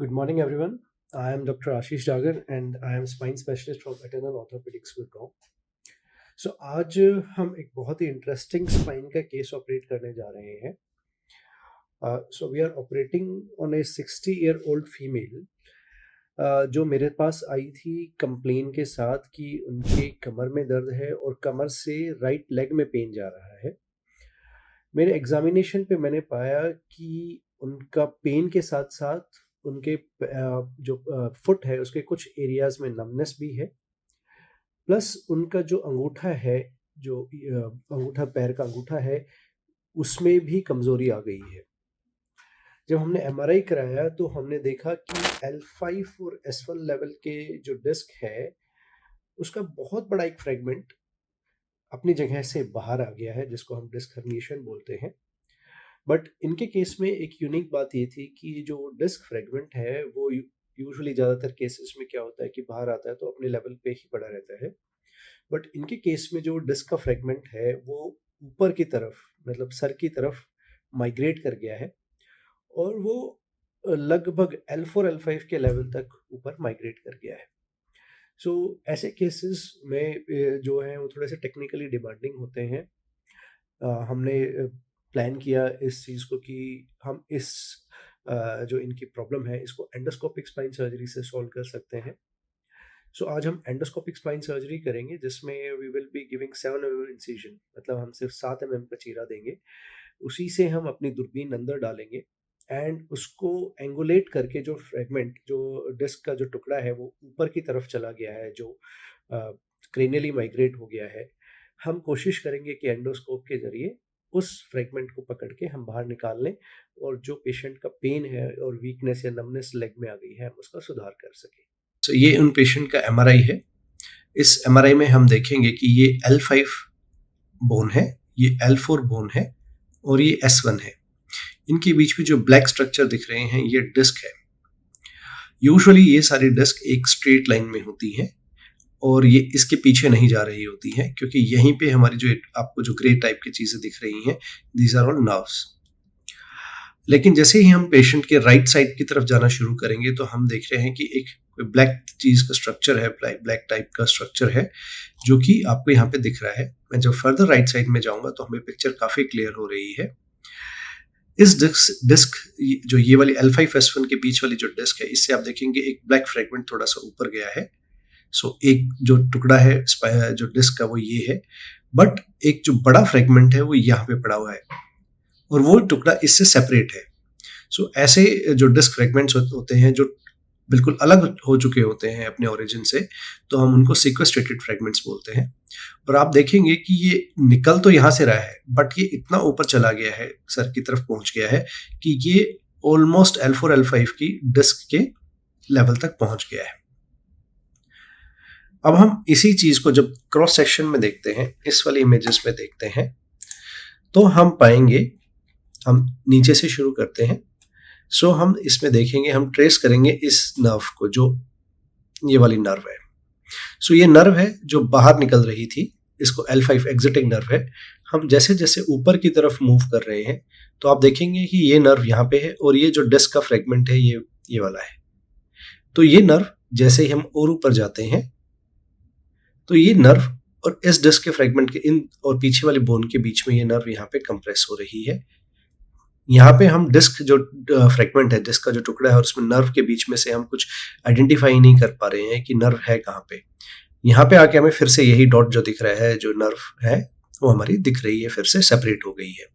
Good morning, everyone. I am Dr. Ashish Jagar and I am spine specialist from Eternal Orthopedics Gurgaon. So आज हम एक बहुत ही interesting spine का case operate करने जा रहे हैं. So we are operating on a 60-year-old female जो मेरे पास आई थी कंप्लेन के साथ कि उनके कमर में दर्द है और कमर से राइट लेग में पेन जा रहा है. मेरे एग्जामिनेशन पे मैंने पाया कि उनका पेन के साथ साथ उनके जो फुट है उसके कुछ एरियाज में नमनेस भी है, प्लस उनका जो अंगूठा है, जो अंगूठा पैर का अंगूठा है, उसमें भी कमज़ोरी आ गई है. जब हमने एमआरआई कराया तो हमने देखा कि L5 और S1 लेवल के जो डिस्क है उसका बहुत बड़ा एक फ्रेगमेंट अपनी जगह से बाहर आ गया है, जिसको हम डिस्क हर्निएशन बोलते हैं. बट इनके केस में एक यूनिक बात ये थी कि जो डिस्क फ्रेगमेंट है वो यूजुअली ज़्यादातर केसेस में क्या होता है कि बाहर आता है तो अपने लेवल पे ही पड़ा रहता है. बट इनके केस में जो डिस्क का फ्रेगमेंट है वो ऊपर की तरफ, मतलब सर की तरफ माइग्रेट कर गया है और वो लगभग L4 L5 के लेवल तक ऊपर माइग्रेट कर गया है. सो ऐसे केसेस में जो है वो थोड़े से टेक्निकली डिमांडिंग होते हैं. हमने प्लान किया इस चीज़ को कि हम इस जो इनकी प्रॉब्लम है इसको एंडोस्कोपिक स्पाइन सर्जरी से सॉल्व कर सकते हैं. सो आज हम एंडोस्कोपिक स्पाइन सर्जरी करेंगे जिसमें we will be giving 7 mm incision, मतलब हम सिर्फ 7 mm का चीरा देंगे. उसी से हम अपनी दूरबीन अंदर डालेंगे एंड उसको एंगुलेट करके जो फ्रेगमेंट, जो डिस्क का जो टुकड़ा है वो ऊपर की तरफ चला गया है, जो क्रेनियली माइग्रेट हो गया है, हम कोशिश करेंगे कि एंडोस्कोप के जरिए उस फ्रेगमेंट को पकड़ के हम बाहर निकाल लें और जो पेशेंट का पेन है और वीकनेस या नमनेस लेग में आ गई है हम उसका सुधार कर सकें. तो ये उन पेशेंट का एमआरआई है. इस एमआरआई में हम देखेंगे कि ये L5 बोन है, ये L4 बोन है और ये S1 है. इनके बीच में जो ब्लैक स्ट्रक्चर दिख रहे हैं ये डिस्क है. यूजुअली ये सारी डिस्क एक स्ट्रेट लाइन में होती हैं और ये इसके पीछे नहीं जा रही होती हैं, क्योंकि यहीं पे हमारी जो आपको जो ग्रे टाइप की चीज़ें दिख रही हैं, दीज आर ऑल नर्व्स. लेकिन जैसे ही हम पेशेंट के राइट साइड की तरफ जाना शुरू करेंगे तो हम देख रहे हैं कि एक ब्लैक चीज़ का स्ट्रक्चर है, ब्लैक टाइप का स्ट्रक्चर है जो कि आपको यहाँ पे दिख रहा है. मैं जब फर्दर राइट साइड में जाऊँगा तो हमें पिक्चर काफ़ी क्लियर हो रही है. इस डिस्क जो ये वाली L5 S1 के बीच वाली जो डिस्क है, इससे आप देखेंगे एक ब्लैक फ्रेगमेंट थोड़ा सा ऊपर गया है. सो एक जो टुकड़ा है जो डिस्क का वो ये है, बट एक जो बड़ा फ्रेगमेंट है वो यहाँ पे पड़ा हुआ है और वो टुकड़ा इससे सेपरेट है. सो ऐसे जो डिस्क फ्रेगमेंट्स होते हैं जो बिल्कुल अलग हो चुके होते हैं अपने ओरिजिन से, तो हम उनको सीक्वेस्ट्रेटेड फ्रेगमेंट्स बोलते हैं. और आप देखेंगे कि ये निकल तो यहाँ से रहा है बट ये इतना ऊपर चला गया है, सर की तरफ पहुंच गया है कि ये ऑलमोस्ट L4 L5 की डिस्क के लेवल तक पहुंच गया है. अब हम इसी चीज को जब क्रॉस सेक्शन में देखते हैं, इस वाली इमेजेस में देखते हैं, तो हम पाएंगे, हम नीचे से शुरू करते हैं. सो हम इसमें देखेंगे, हम ट्रेस करेंगे इस नर्व को, जो ये वाली नर्व है. सो ये नर्व है जो बाहर निकल रही थी, इसको L5 एग्जिटिंग नर्व है. हम जैसे जैसे ऊपर की तरफ मूव कर रहे हैं तो आप देखेंगे कि ये नर्व यहाँ पे है और ये जो डिस्क का फ्रेगमेंट है ये वाला है. तो ये नर्व जैसे ही हम और ऊपर जाते हैं तो ये नर्व और इस डिस्क के फ्रेगमेंट के इन और पीछे वाले बोन के बीच में ये नर्व यहाँ पे कंप्रेस हो रही है. यहाँ पे हम डिस्क जो फ्रेगमेंट है, डिस्क का जो टुकड़ा है और उसमें नर्व के बीच में से हम कुछ आइडेंटिफाई नहीं कर पा रहे हैं कि नर्व है कहाँ पे. यहाँ पे आके हमें फिर से यही डॉट जो दिख रहा है, जो नर्व है वो हमारी दिख रही है, फिर से सेपरेट हो गई है.